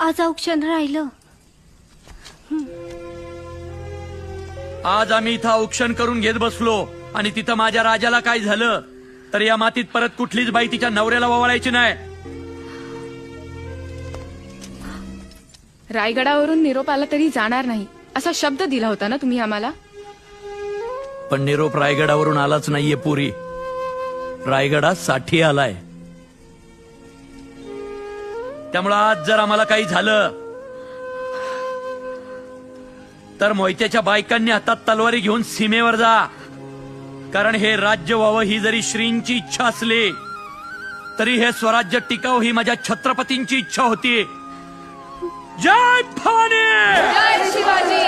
आज औक्षण राहिलं. आज आम्ही इथं औक्षण करून घेत बसलो आणि तिथं माझ्या राजाला काय झालं तर या मातीत परत कुठलीच बाई तिच्या नवऱ्याला ववाळायची नाही. रायगडावरून निरोप आला तरी जाणार नाही असा शब्द दिला होता ना तुम्ही आम्हाला. पण निरोप रायगडावरून आलाच नाहीये पुरी, रायगडात साठी आलाय. त्यामुळं आज जर आम्हाला काही झालं तर मोहित्याच्या बायकांनी हातात तलवारी घेऊन सीमेवर जा, कारण हे राज्य व्हावं ही जरी श्रींची इच्छा असली तरी हे स्वराज्य टिकावं ही माझ्या छत्रपतींची इच्छा होती. जय भवानी. जय शिवाजी.